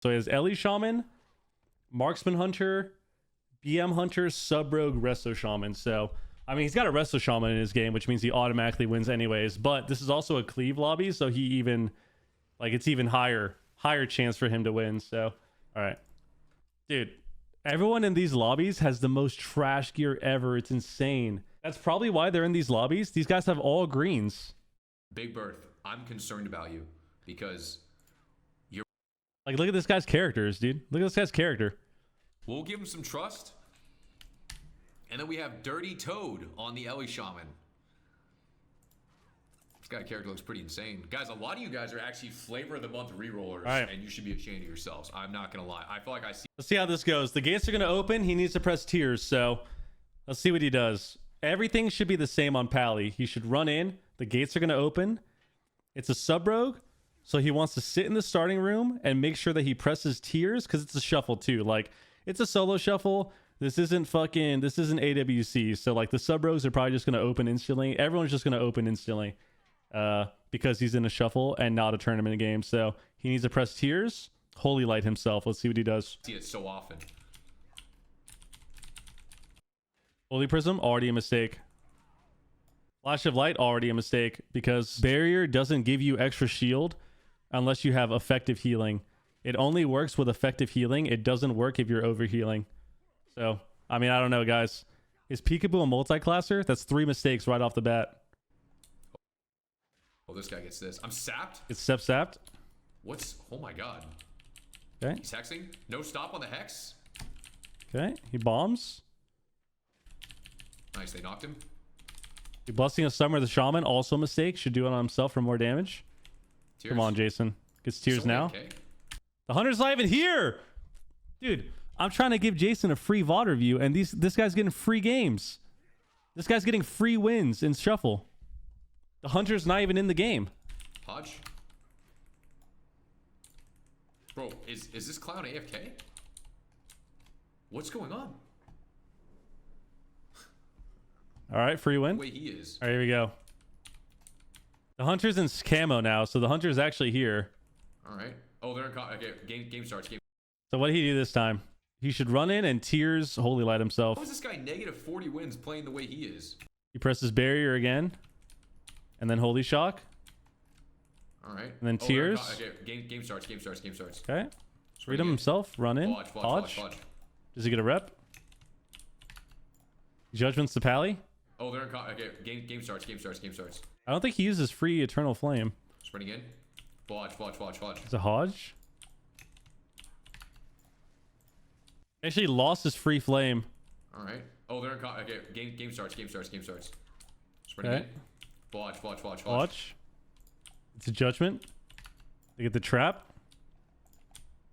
So he has Ellie Shaman, Marksman Hunter, BM Hunter, Sub Rogue, Resto Shaman. So, I mean, he's got a Resto Shaman in his game, which means he automatically wins anyways. But this is also a cleave lobby, so he even, like, it's even higher chance for him to win. So, all right. Dude, everyone in these lobbies has the most trash gear ever. It's insane. That's probably why they're in these lobbies. These guys have all greens. Big Berth, I'm concerned about you because you're... Like, look at this guy's characters, dude. Look at this guy's character. We'll give him some trust. And then we have Dirty Toad on the Ellie Shaman. This guy character looks pretty insane. Guys, a lot of you guys are actually flavor of the month rerollers, right, and you should be ashamed of yourselves. I'm not going to lie. I feel like I see... Let's see how this goes. The gates are going to open. He needs to press tiers, so let's see what he does. Everything should be the same on Pally. He should run in. The gates are going to open. It's a sub rogue, so he wants to sit in the starting room and make sure that he presses tiers because it's a shuffle too. Like, it's a solo shuffle. This isn't AWC. So like the sub rogues are probably just going to open instantly. Everyone's just going to open instantly because he's in a shuffle and not a tournament game. So he needs to press tiers. Holy Light himself. Let's see what he does. See it so often. Holy Prism, already a mistake. Flash of Light, already a mistake because Barrier doesn't give you extra shield unless you have effective healing. It only works with effective healing. It doesn't work if you're over healing. So, I mean, I don't know, guys. Is Pikaboo a multi-classer? That's 3 mistakes right off the bat. Oh, this guy gets this. I'm sapped. It's step sapped. What's... Oh, my God. Okay. He's hexing. No stop on the hex. Okay. He bombs. Nice. They knocked him. He blessing a summer the shaman. Also a mistake. Should do it on himself for more damage. Tears. Come on, Jason. Gets tears So now. okay. The hunter's not even here. Dude, I'm trying to give Jason a free VOD review, and this guy's getting free games. This guy's getting free wins in shuffle. The hunter's not even in the game. Hodge. Bro, is this clown AFK? What's going on? All right, free win. The way he is. All right, here we go. The hunter's in camo now, so the hunter's actually here. All right. Oh, they're in... Okay, game starts. So what did he do this time? He should run in and tears Holy Light himself. How is this guy negative 40 wins playing the way he is? He presses Barrier again. And then Holy Shock. All right. And then tears. Okay, game starts. Okay. Freedom himself. Run in. Hodge. Does he get a rep? Judgments to Pally. Oh, they're in... Okay, game starts. I don't think he uses free Eternal Flame. Sprinting in. Hodge. It's a Hodge. Actually lost his free flame. All right. Oh, they're in... Okay, game starts. Sprinting Okay. in. Watch. It's a judgment. They get the trap.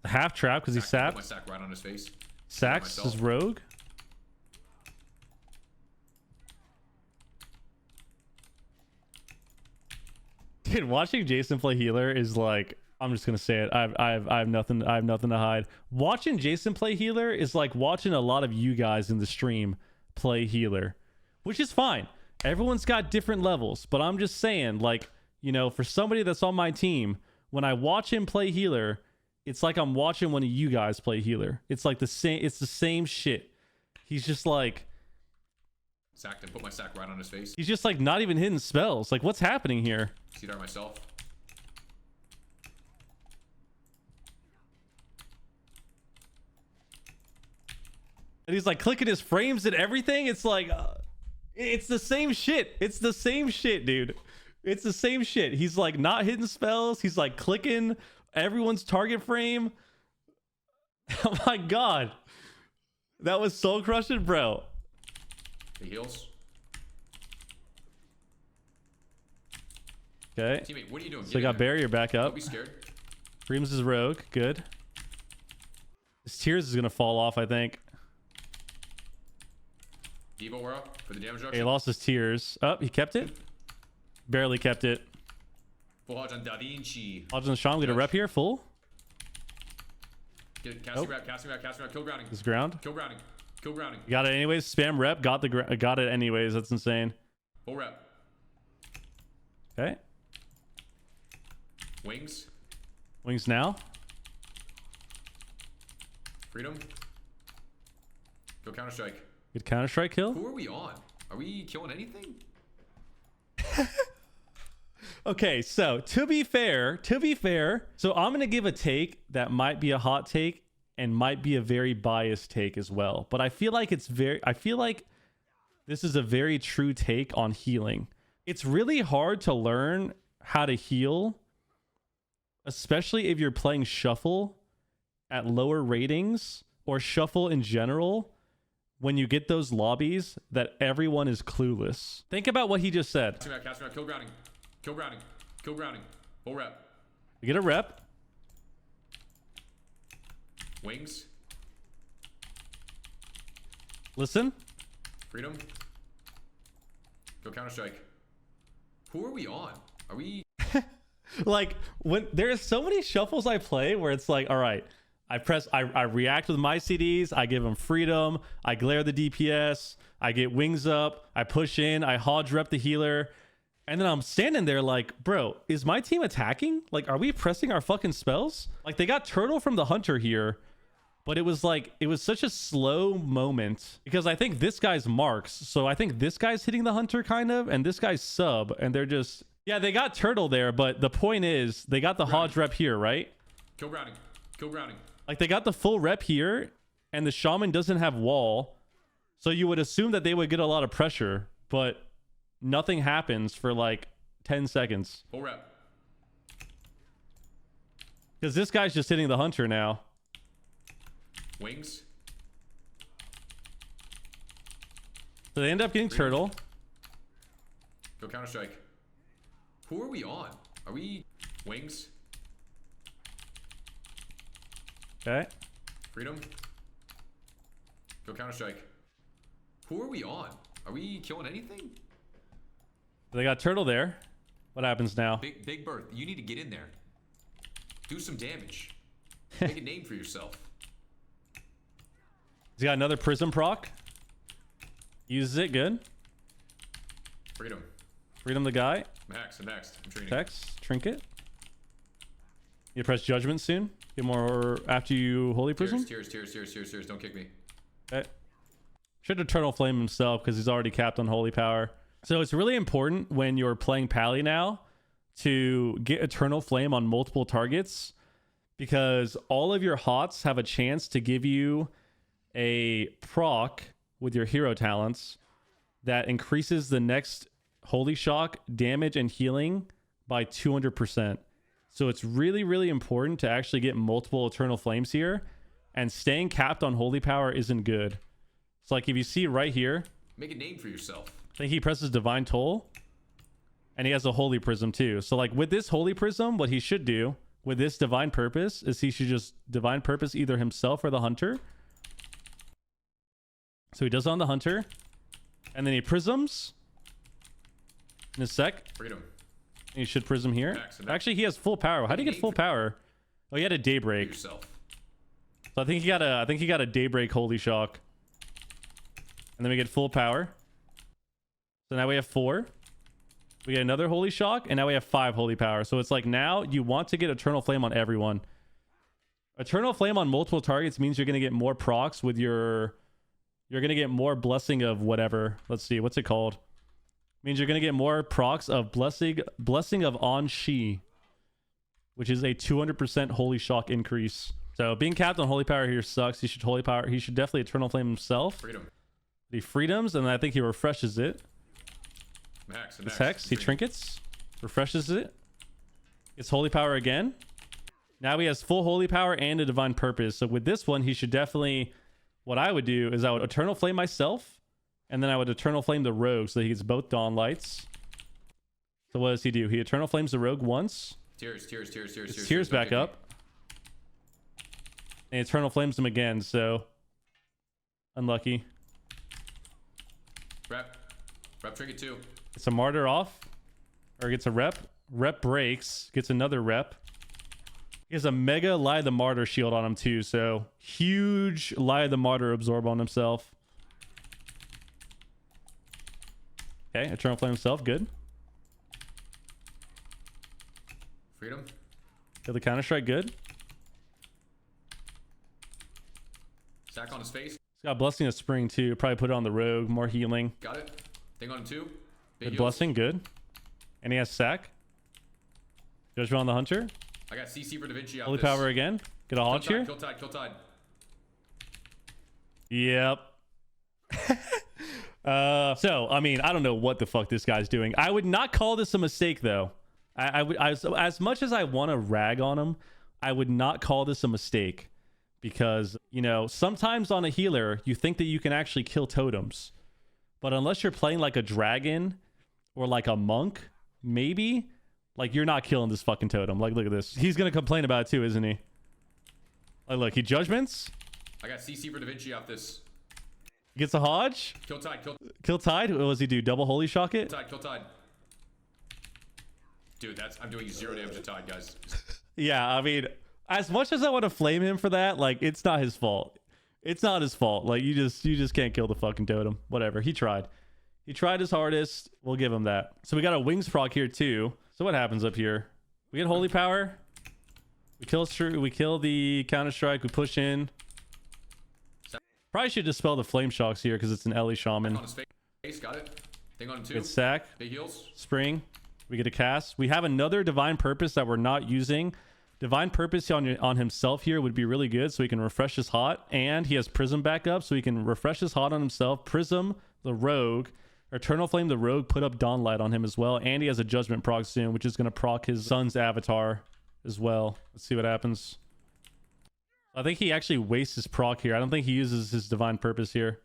The half trap because he's Put sapped. my sack right on his face. Sacks his rogue. Dude, watching Jason play healer is like, I'm just gonna say it. I have nothing to hide. Watching Jason play healer is like watching a lot of you guys in the stream play healer, which is fine. Everyone's got different levels, but I'm just saying, like, you know, for somebody that's on my team, when I watch him play healer, it's like I'm watching one of you guys play healer. It's like the same. It's the same shit. He's just like, Sacked him. Put my sack right on his face. he's just like not even hitting spells. Like, what's happening here? See there myself. And he's like clicking his frames and everything. It's like, it's the same shit. It's the same shit, dude. It's the same shit. He's like not hitting spells. He's like clicking everyone's target frame. Oh my God. That was soul crushing, bro. He heals. Okay. Teammate, what are you doing? So they got Barrier back Don't up. be scared. Reams his rogue. Good. His tears is going to fall off, I think. Devo Aura for the damage Okay, he reduction. lost his tears. Oh, he kept it. Barely kept it. Full Hodge on Da Vinci. Hodge and Sean get a rep here. Full. Get it. Casting rep. Kill grounding. This ground. Kill grounding. Got it anyways. Spam rep. Got it anyways. That's insane. Full rep. Okay. Wings. Wings now. Freedom. Go Counter-Strike. Good Counter-Strike kill. Who are we on? Are we killing anything? Okay, so to be fair, so I'm going to give a take that might be a hot take and might be a very biased take as well. But I feel like this is a very true take on healing. It's really hard to learn how to heal, especially if you're playing Shuffle at lower ratings or Shuffle in general, when you get those lobbies that everyone is clueless. Think about what he just said. Casting out, kill grounding. Kill grounding. Kill grounding. Full rep. You get a rep. Wings. Listen. Freedom. Go Counter-Strike. Who are we on? Are we... Like, when there's so many shuffles I play where it's like, all right, I react with my CDs, I give them freedom, I glare the DPS, I get wings up, I push in, I hodge rep the healer, and then I'm standing there like, bro, is my team attacking? Like, are we pressing our fucking spells? Like, they got turtle from the hunter here, but it was like, it was such a slow moment because I think this guy's marks, so I think this guy's hitting the hunter kind of, and this guy's sub, and they're just, yeah, they got turtle there, but the point is they got the hodge rep here, right? Kill grounding. Kill grounding. Like, they got the full rep here, and the shaman doesn't have wall, so you would assume that they would get a lot of pressure, but nothing happens for like 10 seconds. Full rep. Because this guy's just hitting the hunter now. Wings. So they end up getting turtle. Go Counter-Strike. Who are we on? Are we... Wings. Okay. Freedom. Go Counter-Strike. Who are we on? Are we killing anything? They got turtle there. What happens now? Big Berth, you need to get in there. Do some damage. Make a name for yourself. He's got another prism proc. Uses it, good. Freedom. Freedom the guy. Max. I'm treating. Text, trinket. You press judgment soon. Get more after you holy prism. Tears. Don't kick me. Okay. Should eternal flame himself because he's already capped on holy power. So it's really important when you're playing Pally now to get eternal flame on multiple targets because all of your hots have a chance to give you a proc with your hero talents that increases the next holy shock damage and healing by 200%. So it's really, really important to actually get multiple eternal flames here, and staying capped on holy power isn't good. So like if you see right here, make a name for yourself. I think he presses divine toll and he has a holy prism too. So like with this holy prism, what he should do with this divine purpose is he should just divine purpose either himself or the hunter. So he does it on the hunter, and then he prisms in a sec. Freedom. And he should prism here. Max. Actually, he has full power. How do you get full power? Oh, he had a daybreak. Yourself. So I think he got a daybreak holy shock. And then we get full power. So now we have 4. We get another holy shock, and now we have 5 holy power. So it's like now you want to get eternal flame on everyone. Eternal flame on multiple targets means you're going to get more procs with your... You're going to get more blessing of whatever. Let's see. What's it called? Means you're going to get more procs of blessing of on Shi, which is a 200% holy shock increase. So being capped on holy power here sucks. He should holy power. He should definitely eternal flame himself. Freedom. He freedoms, and I think he refreshes it. Max. This hex, he trinkets, refreshes it. It's holy power again. Now he has full holy power and a divine purpose. So with this one, he should definitely... What I would do is I would eternal flame myself, and then I would eternal flame the rogue so that he gets both dawn lights. So what does he do? He eternal flames the rogue once. Tears back up. And eternal flames him again, so unlucky. Rep trinket 2. Gets a martyr off, or gets a rep. Rep breaks, gets another rep. He has a mega Lie of the Martyr shield on him too, so huge Lie of the Martyr absorb on himself. Okay, Eternal Flame himself, good. Freedom. Kill the Counter-Strike, good. Stack on his face. He's got Blessing of Spring too. Probably put it on the Rogue. More healing. Got it. Thing on him too. Good Big heals. Blessing. Good. And he has Sack. Judgment on the Hunter. I got CC for Da Vinci out Holy this. Power again. Get a Hodge here. Kill tide. Kill tide. Yep. So I mean, I don't know what the fuck this guy's doing. I would not call this a mistake though. As much as I want to rag on him, I would not call this a mistake, because you know, sometimes on a healer you think that you can actually kill totems, but unless you're playing like a dragon or like a monk, maybe, like, you're not killing this fucking totem. Like, look at this. He's gonna complain about it too, isn't he? Like, look, he judgments. I got CC for Da Vinci out this. Gets a Hodge. Kill tide. Kill Tide. What does he do? Double Holy Shock it? Kill tide. Dude, I'm doing 0 damage to tide, guys. Yeah, I mean, as much as I want to flame him for that, like, it's not his fault. It's not his fault. Like, you just can't kill the fucking totem. Whatever. He tried. He tried his hardest. We'll give him that. So we got a Wings proc here too. So what happens up here? We get Holy Power. We kill the Counter Strike. We push in. Probably should dispel the Flame Shocks here because it's an Ellie Shaman. On his face. Got it. Thing on him too. Good Sack. Big heals. Spring. We get a cast. We have another Divine Purpose that we're not using. Divine Purpose on himself here would be really good, so he can refresh his hot, and he has Prism back up, so he can refresh his hot on himself, Prism the Rogue, Eternal Flame the Rogue, put up Dawn Light on him as well, and he has a Judgment proc soon, which is going to proc his son's avatar as well. Let's see what happens. I think he actually wastes his proc here. I don't think he uses his Divine Purpose here.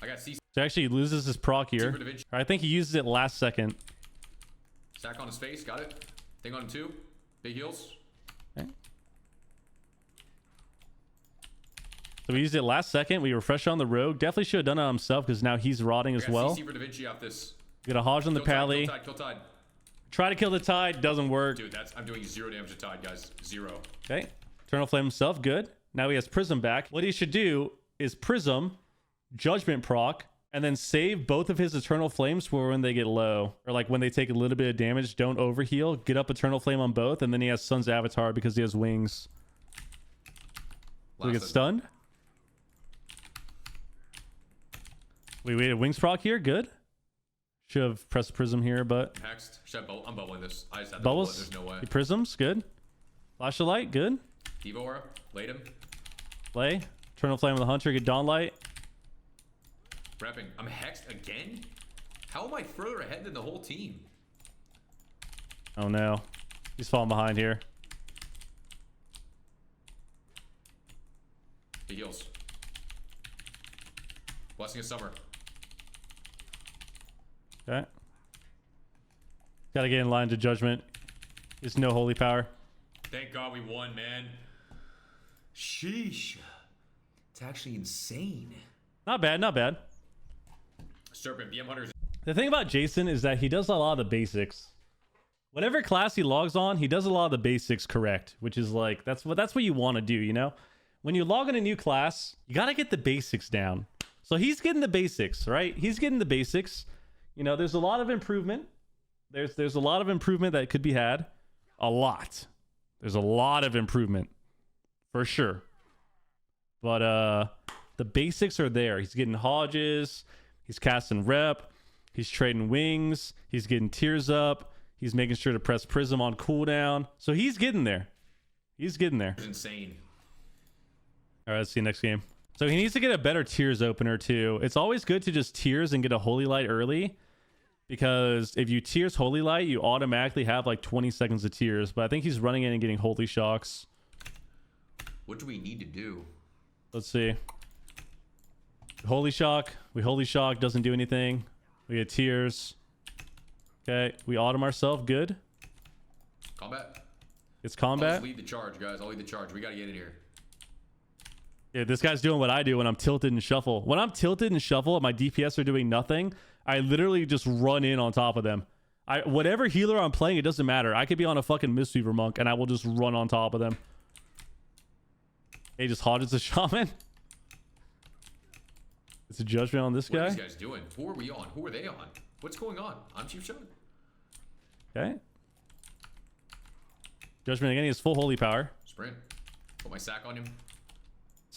I got CC. So actually he loses his proc here. I think he uses it last second. Stack on his face. Got it. Thing on him too. Big heals. Okay. So we used it last second. We refresh on the Rogue. Definitely should have done it on himself because now he's rotting as well. CC for Da Vinci out this. Get a Hodge on the Pally. Kill tide. Try to kill the Tide. Doesn't work. Dude, I'm doing 0 damage to tide, guys. 0. Okay. Eternal Flame himself. Good. Now he has Prism back. What he should do is Prism, Judgment proc, and then save both of his Eternal Flames for when they get low, or like when they take a little bit of damage. Don't overheal. Get up Eternal Flame on both, and then he has Sun's Avatar because he has wings. We get stunned. We waited Wings proc here. Good. Should have pressed Prism here, but Hexed. I'm bubbling this. I just have to bubbles. There's no way. He Prisms. Good. Flash of Light. Good. Devo Aura. Laid him. Play. Eternal Flame of the Hunter. Get Dawn Light. Repping. I'm hexed again? How am I further ahead than the whole team? Oh no. He's falling behind here. He heals. Blessing of Summer. Okay. Gotta get in line to Judgment. There's no Holy Power. Thank God we won, man. Sheesh. It's actually insane. Not bad, not bad. Serpent, BM Hunters. The thing about Jason is that he does a lot of the basics. Whatever class he logs on, he does a lot of the basics correct, which is like, that's what you want to do, you know? When you log in a new class, you got to get the basics down. So he's getting the basics, right? He's getting the basics. You know, there's a lot of improvement. There's a lot of improvement that could be had. A lot. There's a lot of improvement for sure. But the basics are there. He's getting Hodges. He's casting rep. He's trading wings. He's getting tears up. He's making sure to press Prism on cooldown. So he's getting there. He's getting there. It's insane. All right, let's see next game. So he needs to get a better tears opener too. It's always good to just tears and get a Holy Light early, because if you tears Holy Light, you automatically have like 20 seconds of tears. But I think he's running in and getting Holy Shocks. What do we need to do? Let's see. Holy Shock. We Holy Shock. Doesn't do anything. We get tears. Okay. We autumn ourselves. Good. Combat. It's I'll combat. just lead the charge, guys. I'll lead the charge. We got to get in here. Yeah, this guy's doing what I do when I'm tilted and shuffle. When I'm tilted and shuffle and my DPS are doing nothing, I literally just run in on top of them. Whatever healer I'm playing, it doesn't matter. I could be on a fucking Mistweaver Monk and I will just run on top of them. Hey, just Hodges the Shaman. It's a judgment on this What guy. are these guys doing? Who are we on? Who are they on? What's going on? I'm Chief Shaman. Okay. Judgment again. He has full Holy Power. Sprint. Put my sack on him.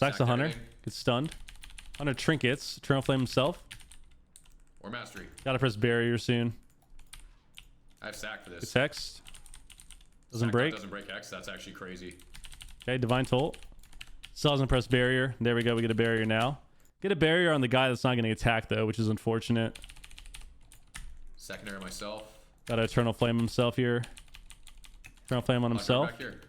Sacks the hunter. everything. Gets stunned. Hunter trinkets. Eternal Flame himself. Or mastery. Gotta press barrier soon. I have sack for this. Gets hexed. Doesn't Sack break. Doesn't break hex. That's actually crazy. Okay, Divine Toll. Still doesn't press barrier. There we go. We get a barrier now. Get a barrier on the guy that's not getting attacked though, which is unfortunate. Secondary myself. Got to Eternal Flame himself here. Eternal Flame on himself. Back here.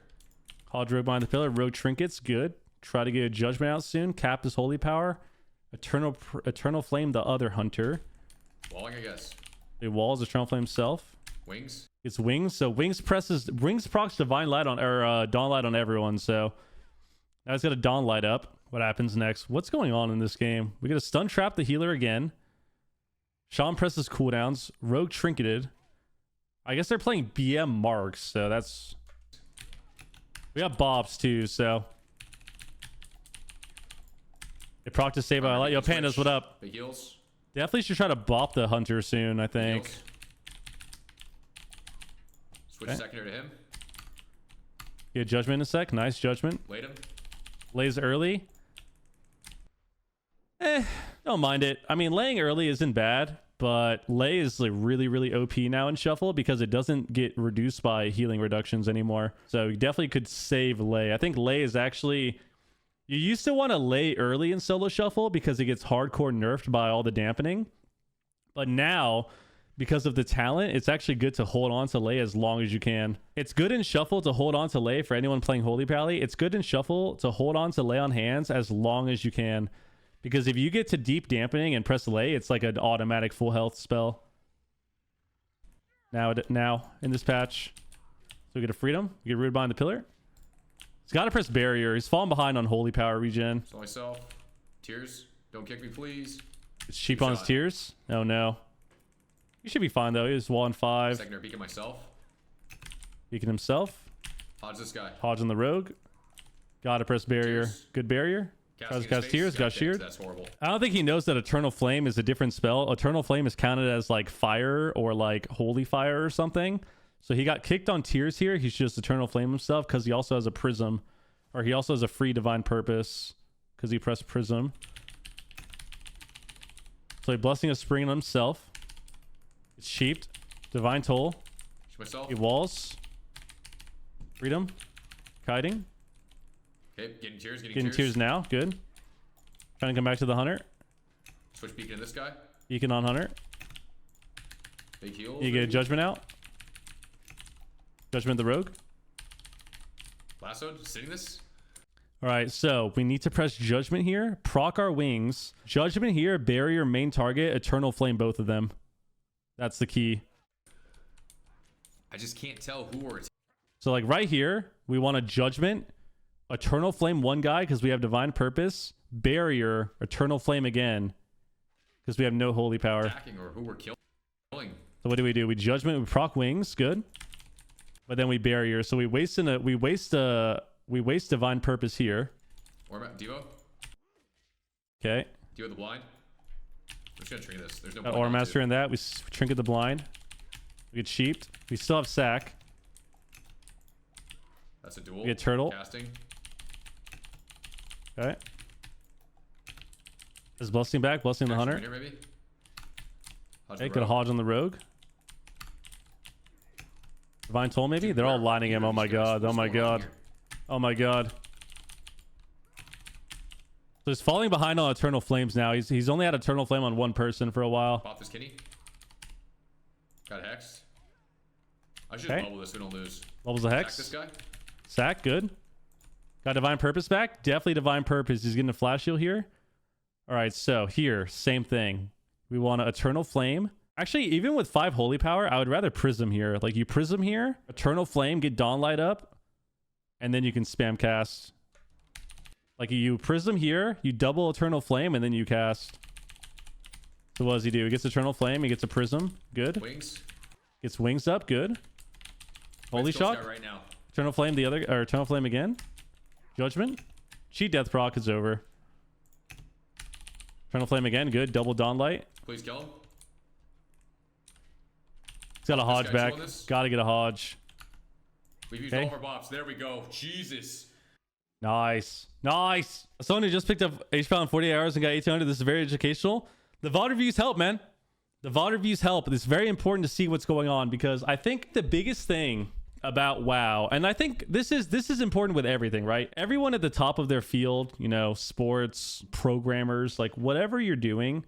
Hodge Rogue behind the pillar. Rogue trinkets. Good. Try to get a judgment out soon. Cap his holy power. Eternal Flame the other hunter. Walling, I guess. He walls Eternal Flame himself. Wings. It's wings. So wings procs divine light on or dawn light on everyone. So now he's got a dawn light up. What happens next? What's going on in this game? We get a stun trap the healer again. Shaman presses cooldowns. Rogue trinketed. I guess they're playing BM marks, so that's... We got Bobs too, so... They proc to save by a lot. Yo, Pandas, what up? Big heals. Definitely should try to bop the hunter soon, I think. Heals. Switch Okay. secondary to him. Get judgment in a sec. Nice judgment. Laid him. Lays early. Don't mind it. I mean, laying early isn't bad, but lay is like really, really OP now in shuffle because it doesn't get reduced by healing reductions anymore. So you definitely could save lay. I think lay is actually... You used to want to lay early in solo shuffle because it gets hardcore nerfed by all the dampening. But now, because of the talent, it's actually good to hold on to lay as long as you can. It's good in shuffle to hold on to lay for anyone playing Holy Pally. It's good in shuffle to hold on to lay on hands as long as you can. Because if you get to deep dampening and press lay, it's like an automatic full health spell. Now in this patch. So we get a freedom. We get rooted behind the pillar. He's got to press barrier. He's falling behind on holy power regen. So myself. Tears. Don't kick me, please. It's cheap on his tears. Oh no. He should be fine though. He was wall in 5. Secondary beacon myself. Beacon himself. Hodge this guy. Hodge on the rogue. Gotta press barrier. Tears. Good barrier. Cast tears. Got sheared. That's horrible. I don't think he knows that Eternal Flame is a different spell. Eternal Flame is counted as like fire or like holy fire or something. So he got kicked on tears here. He's just Eternal Flame himself because he also has a prism. Or he also has a free divine purpose because he pressed prism. So he blessing a spring on himself. It's sheeped. Divine toll. Shoot myself. He walls. Freedom. Kiting. Okay, getting tears. Getting tears now. Good. Trying to come back to the hunter. Switch beacon to this guy. Beacon on hunter. Big heal. You get a judgment out. Judgment the rogue. Lassoed. Sitting this. All right, so we need to press judgment here. Proc our wings. Judgment here. Barrier main target. Eternal flame both of them. That's the key. I just can't tell who we're... So like right here, we want a judgment. Eternal flame one guy because we have divine purpose. Barrier. Eternal flame again because we have no holy power. attacking or who we're killing. So what do? We judgment. We proc wings. Good. But then we barrier. So we waste divine purpose here. Or Devo. Okay. Devo the blind. I'm just gonna tree this. There's no Got point Aura not Master to. in that. We trinket the blind. We get sheeped. We still have sack. That's a duel. We get turtle. Casting. Okay. Is blessing back. Blessing the hunter. Here, maybe. Hodge Okay. the Got a rogue. Hodge on the rogue. Divine toll maybe. Dude, They're all where lining are him. Oh these my guys? god. Oh What's my going on god. here? Oh my god. So he's falling behind on Eternal Flames now. He's only had Eternal Flame on one person for a while. Pop this kitty. Got hexed. I should Okay. just bubble this. We don't lose. Levels of Attack hex. this guy. Sack, good. Got divine purpose back. Definitely divine purpose. He's getting a flash heal here. All right, so here, same thing. We want an Eternal Flame. Actually, even with 5 holy power, I would rather prism here. Like you prism here, Eternal Flame, get dawn light up, and then you can spam cast. Like you prism here, you double Eternal Flame, and then you cast. So what does he do? He gets Eternal Flame, he gets a prism, good. Wings. Gets wings up, good. Holy Let's kill this shot. guy right now. Eternal Flame the other, or Eternal Flame again. Judgment. Cheat Death proc is over. Eternal Flame again, good. Double Dawn Light. Please kill him. He's got a Hodge guy's back. doing this? Gotta get a Hodge. We've used Okay. all of our bops. There we go. Jesus. Nice. Nice. Someone who just picked up HPAL in 48 hours and got 1800. This is very educational. The VOD reviews help, man. The VOD reviews help. It's very important to see what's going on, because I think the biggest thing about WoW, and I think this is important with everything, right? Everyone at the top of their field, you know, sports, programmers, like whatever you're doing,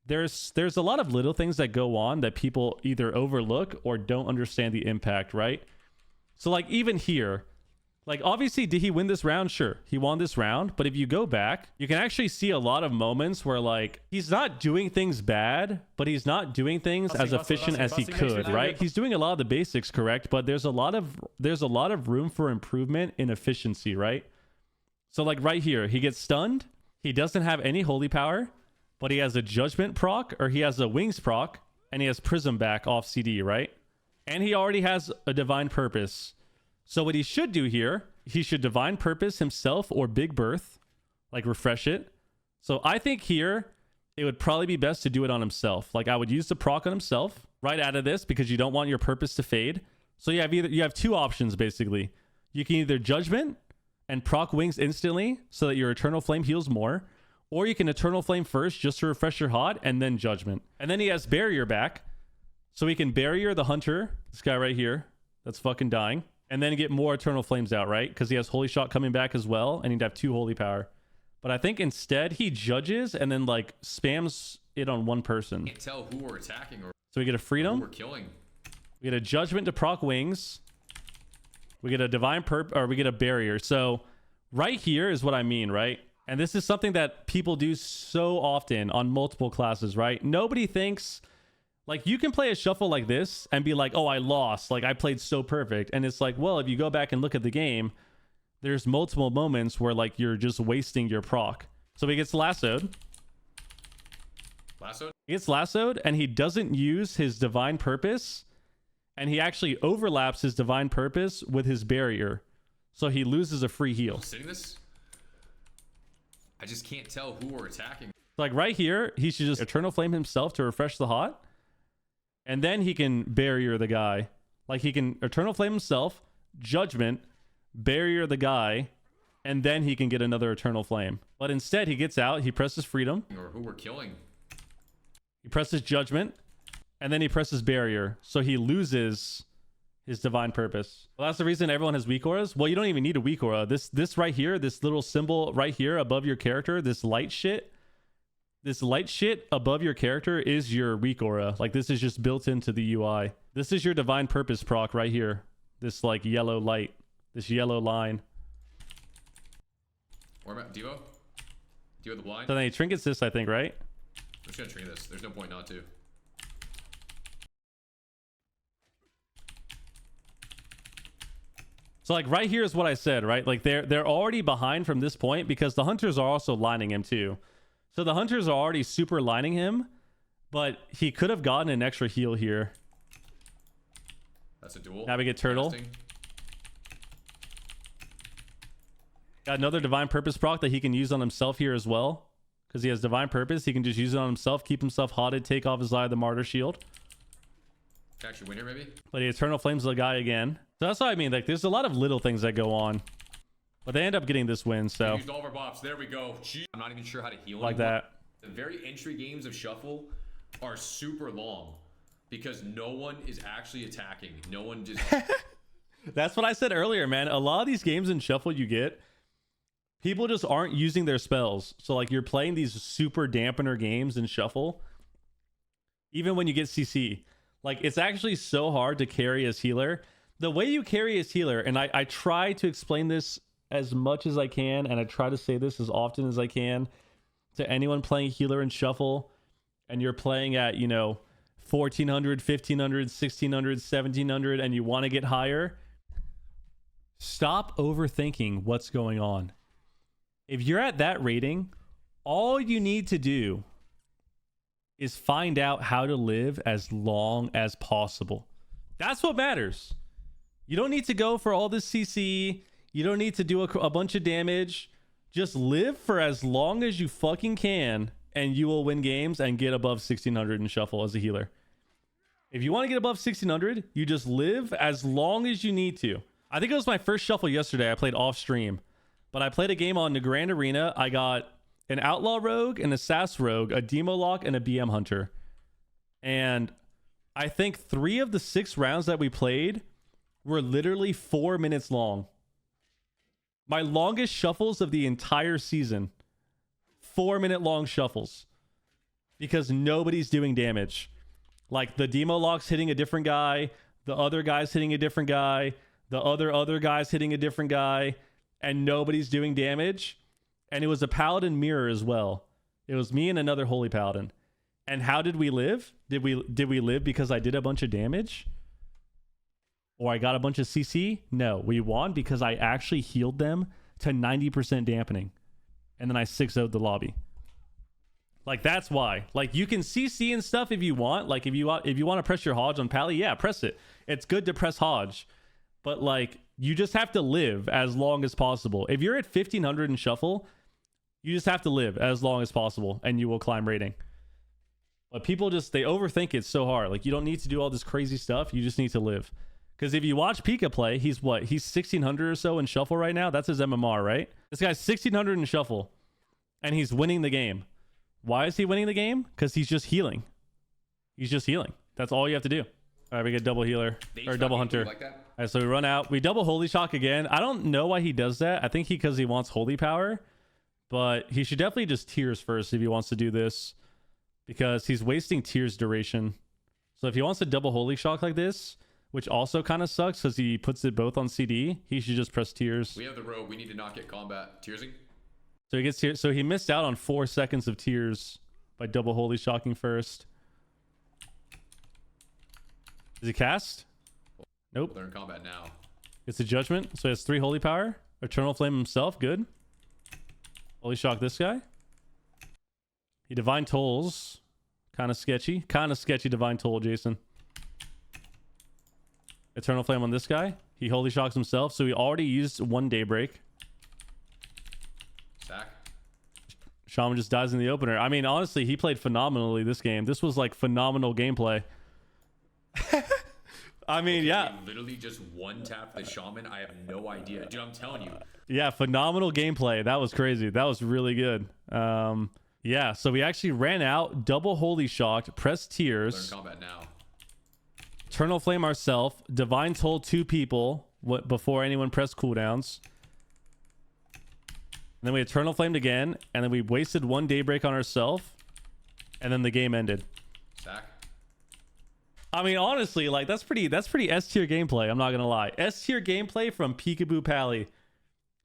there's a lot of little things that go on that people either overlook or don't understand the impact, right? So like even here, like obviously did he win this round? Sure, he won this round, but if you go back, you can actually see a lot of moments where like he's not doing things bad, but he's not doing things as efficient as he could, right? He's doing a lot of the basics correct, but there's a lot of room for improvement in efficiency, right? So like right here, he gets stunned, he doesn't have any holy power, but he has a judgment proc, or he has a wings proc, and he has prism back off CD, right? And he already has a divine purpose. So what he should do here, he should divine purpose himself or big birth, like refresh it. So I think here it would probably be best to do it on himself. Like I would use the proc on himself right out of this, because you don't want your purpose to fade. So you have two options basically. You can either judgment and proc wings instantly so that your eternal flame heals more, or you can eternal flame first just to refresh your hot and then judgment. And then he has barrier back, so he can barrier the hunter, this guy right here that's fucking dying, and then get more eternal flames out, right? Because he has holy shot coming back as well, and he'd have 2 holy power. But I think instead he judges and then like spams it on one person. Can't tell who we're attacking or so we get a freedom. who we're killing. We get a judgment to proc wings. We get a divine or we get a barrier. So right here is what I mean, right? And this is something that people do so often on multiple classes, right? Nobody thinks, like, you can play a shuffle like this and be like, oh, I lost. Like, I played so perfect. And it's like, well, if you go back and look at the game, there's multiple moments where, like, you're just wasting your proc. So he gets lassoed. Lassoed? He gets lassoed, and he doesn't use his divine purpose. And he actually overlaps his divine purpose with his barrier. So he loses a free heal. Sitting this? I just can't tell who we're attacking. Like, right here, he should just eternal flame himself to refresh the hot. And then he can barrier the guy. Like, he can eternal flame himself, judgment, barrier the guy, and then he can get another eternal flame. But instead, he gets out, he presses freedom. Or who we're killing. He presses judgment, and then he presses barrier. So he loses his divine purpose. Well, that's the reason everyone has weak auras. Well, you don't even need a weak aura. This right here, this little symbol right here above your character, this light shit above your character is your weak aura. Like, this is just built into the UI. This is your divine purpose proc right here. This like yellow light, this yellow line. Where am I? Devo? Devo the blind? So then he trinkets this, I think, right? I'm just gonna trinket this. There's no point not to. So like right here is what I said, right? Like they're already behind from this point because the hunters are also lining him too. So the hunters are already super lining him, but he could have gotten an extra heal here. That's a duel. Now we get turtle. Got another divine purpose proc that he can use on himself here as well. Because he has divine purpose. He can just use it on himself, keep himself hotted, take off his Eye of the Martyr shield. Actually win here maybe? But he eternal flames the guy again. So that's what I mean. Like, there's a lot of little things that go on. But they end up getting this win, so. We used all of our buffs. There we go. Jeez. I'm not even sure how to heal like anymore. that. The very entry games of Shuffle are super long. Because no one is actually attacking. No one just... That's what I said earlier, man. A lot of these games in Shuffle you get, people just aren't using their spells. So, like, you're playing these super dampener games in Shuffle. Even when you get CC. Like, it's actually so hard to carry as healer. The way you carry as healer, and I try to explain this as much as I can, and I try to say this as often as I can to anyone playing healer in Shuffle, and you're playing at, you know, 1400, 1500, 1600, 1700, and you want to get higher. Stop overthinking what's going on. If you're at that rating, all you need to do is find out how to live as long as possible. That's what matters. You don't need to go for all this CC. You don't need to do a bunch of damage. Just live for as long as you fucking can, and you will win games and get above 1600 in Shuffle as a healer. If you want to get above 1600, you just live as long as you need to. I think it was my first Shuffle yesterday. I played off stream. But I played a game on the Grand Arena. I got an Outlaw Rogue, an Assass Rogue, a Demo Lock, and a BM Hunter. And I think 3 of the 6 rounds that we played were literally 4 minutes long. My longest shuffles of the entire season. 4-minute long shuffles. Because nobody's doing damage. Like the Demo Lock's hitting a different guy. The other guy's hitting a different guy. The other guy's hitting a different guy. And nobody's doing damage. And it was a Paladin mirror as well. It was me and another Holy Paladin. And how did we live? Did we live because I did a bunch of damage? Or I got a bunch of CC? No, we won because I actually healed them to 90% dampening. And then I 6-0'd the lobby. Like, that's why. Like, you can CC and stuff if you want. Like, if you want to press your Hodge on Pally, yeah, press it. It's good to press Hodge. But, like, you just have to live as long as possible. If you're at 1500 in Shuffle, you just have to live as long as possible, and you will climb rating. But people just, they overthink it so hard. Like, you don't need to do all this crazy stuff. You just need to live. Because if you watch Pika play, he's what? He's 1600 or so in Shuffle right now. That's his MMR, right? This guy's 1600 in Shuffle, and he's winning the game. Why is he winning the game? Because he's just healing. He's just healing. That's all you have to do. All right, we get double healer or double hunter. Like that? All right, so we run out. We double Holy Shock again. I don't know why he does that. I think because he wants Holy Power, but he should definitely just Tears first if he wants to do this, because he's wasting Tears duration. So if he wants to double Holy Shock like this, which also kind of sucks because he puts it both on CD, he should just press Tears. We have the rogue. We need to not get combat. Tearsing. So he gets here. So he missed out on 4 seconds of Tears by double Holy Shocking first. Does he cast? Nope. They're in combat now. It's a Judgment. So he has 3 Holy Power. Eternal Flame himself. Good. Holy Shock this guy. He Divine Tolls. Kind of sketchy. Kind of sketchy Divine Toll, Jason. Eternal Flame on this guy. He Holy Shocks himself. So he already used 1 Daybreak. Sack. Shaman just dies in the opener. I mean, honestly, he played phenomenally this game. This was like phenomenal gameplay. I mean, yeah. We literally just one tap the Shaman. I have no idea. Dude, I'm telling you. Yeah, phenomenal gameplay. That was crazy. That was really good. Yeah, so we actually ran out, double Holy Shocked, pressed Tears. They're in combat now. Eternal Flame ourself, Divine Toll 2 people before anyone pressed cooldowns. And then we Eternal Flamed again, and then we wasted 1 Daybreak on ourselves, and then the game ended. Sack. I mean, honestly, like that's pretty S tier gameplay. I'm not gonna lie, S tier gameplay from Pikaboo Pally.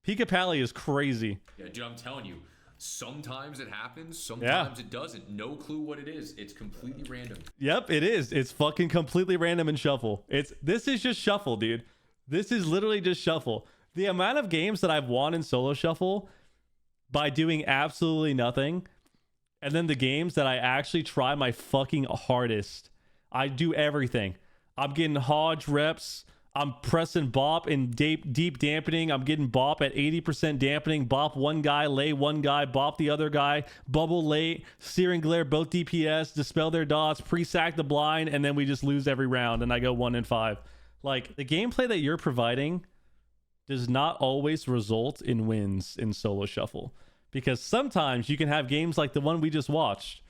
Pika Pally is crazy. Yeah, dude, I'm telling you. Sometimes it happens, sometimes it doesn't. No clue what it is. It's completely random. Yep, it is. It's fucking completely random in Shuffle. This is just Shuffle, dude. This is literally just Shuffle. The amount of games that I've won in solo Shuffle by doing absolutely nothing, and then the games that I actually try my fucking hardest. I do everything. I'm getting Hodge reps. I'm pressing Bop in deep dampening. I'm getting Bop at 80% dampening. Bop one guy, lay one guy, Bop the other guy, bubble late, Searing Glare, both DPS, dispel their dots, pre-sack the blind, and then we just lose every round, and I go 1-5. Like, the gameplay that you're providing does not always result in wins in solo Shuffle, because sometimes you can have games like the one we just watched,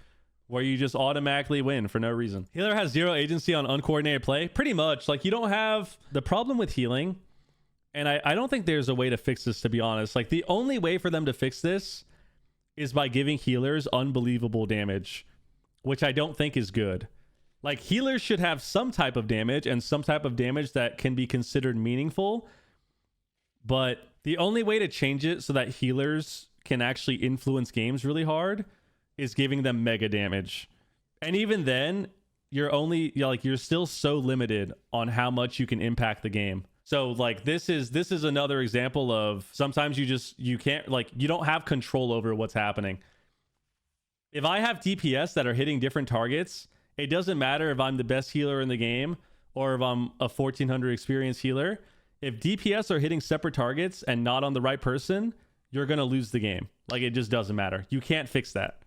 where you just automatically win for no reason. Healer has 0 agency on uncoordinated play. Pretty much. Like, you don't have the problem with healing. And I don't think there's a way to fix this, to be honest. Like, the only way for them to fix this is by giving healers unbelievable damage, which I don't think is good. Like, healers should have some type of damage, and some type of damage that can be considered meaningful. But the only way to change it so that healers can actually influence games really hard is giving them mega damage. And even then, you're still so limited on how much you can impact the game. So like this is another example of sometimes you can't, like, you don't have control over what's happening. If I have DPS that are hitting different targets, it doesn't matter if I'm the best healer in the game or if I'm a 1400 experienced healer. If DPS are hitting separate targets and not on the right person, you're going to lose the game. Like, it just doesn't matter. You can't fix that.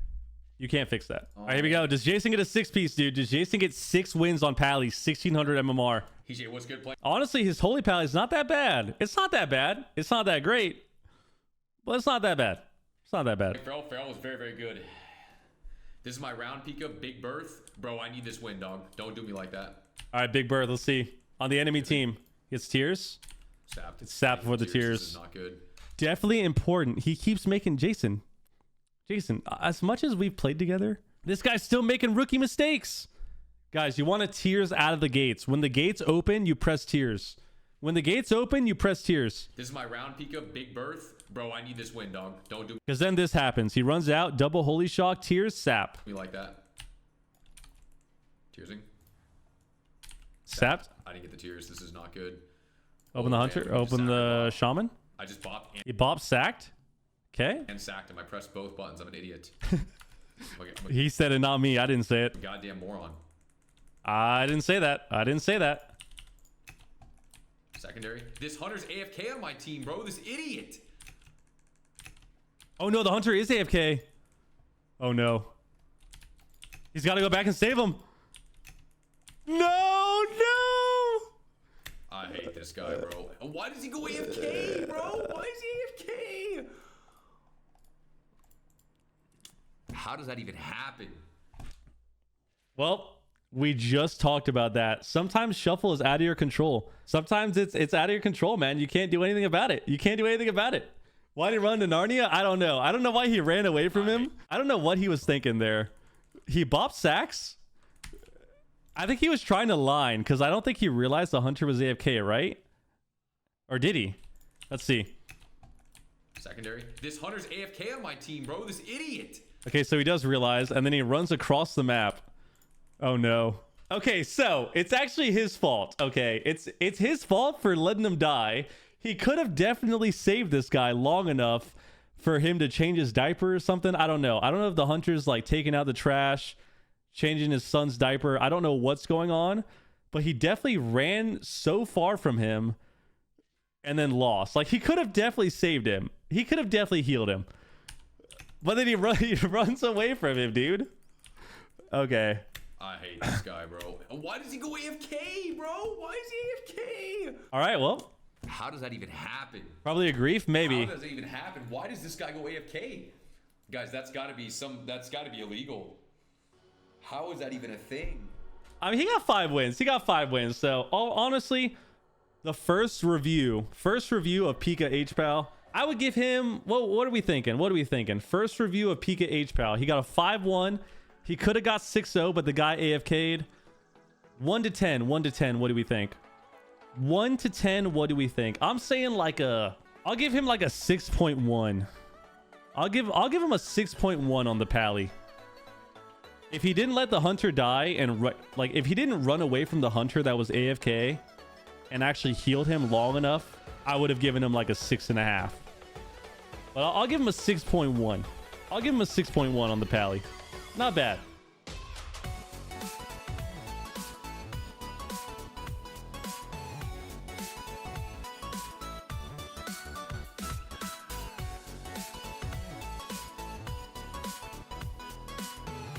You can't fix that. All right, here we go. Does Jason get a 6-piece, dude? Does Jason get 6 wins on Pally? 1600 MMR. TJ, what's good play? Honestly, his Holy Pally is not that bad. It's not that bad. It's not that great. But it's not that bad. It's not that bad. Feral was very, very good. This is my round, Pika. Big Berth. Bro, I need this win, dog. Don't do me like that. All right, Big Bird. Let's see. On the enemy team, gets tears. Sapped. It's sapped for the tears. This is not good. Definitely important. He keeps making Jason, as much as we've played together, this guy's still making rookie mistakes. Guys, you want to tears out of the gates. When the gates open, you press tears. When the gates open, you press tears. This is my round, Pika. Big Berth. Bro, I need this win, dog. Don't do Because then this happens. He runs out, double holy shock, tears, sap. me like that. Tearsing. Sapped. I didn't get the tears. This is not good. Open the hunter. man, we just Open the sacked shaman. I just bopped He bop sacked. Okay. and sacked him. I pressed both buttons. I'm an idiot. I'm He said it, not me. I didn't say it. a goddamn moron. I didn't say that. I didn't say that. Secondary. This hunter's AFK on my team, bro. This idiot. Oh no, the hunter is AFK. Oh no. He's got to go back and save him. No, no. I hate this guy, bro. Why does he go AFK, bro? Why is he AFK? How does that even happen? Well, we just talked about that. Sometimes shuffle is out of your control. Sometimes it's out of your control, man. You can't do anything about it. You can't do anything about it. Why did he run to Narnia? I don't know. I don't know why he ran away from him. I don't know what he was thinking there. He bopped sacks. I think he was trying to line because I don't think he realized the hunter was AFK, right? Or did he? Let's see. Secondary. This hunter's AFK on my team, bro. This idiot. Okay, so he does realize, and then he runs across the map. Oh no. Okay, so it's actually his fault. Okay, it's his fault for letting him die. He could have definitely saved this guy long enough for him to change his diaper or something. I don't know. I don't know if the hunter's like taking out the trash, changing his son's diaper. I don't know what's going on, but he definitely ran so far from him and then lost. Like, he could have definitely saved him. He could have definitely healed him. But then he runs away from him, dude. Okay. I hate this guy, bro. Why does he go AFK, bro? Why is he AFK? All right, well, How does that even happen? probably a grief, maybe. How does it even happen? Why does this guy go AFK? Guys, that's gotta be illegal. How is that even a thing? I mean, he got 5 wins. He got 5 wins. So, honestly, the first review of Pika H-Pal, I would give him, what are we thinking? What are we thinking? First review of Pika H-Pal. He got a 5-1. He could have got 6-0, but the guy AFK'd. 1 to 10. 1 to 10. What do we think? 1 to 10. What do we think? I'm saying like I'll give him like a 6.1. I'll give him a 6.1 on the Pally. If he didn't let the hunter die and if he didn't run away from the hunter that was AFK and actually healed him long enough, I would have given him like a 6.5. But I'll give him a 6.1. I'll give him a 6.1 on the Pally. Not bad.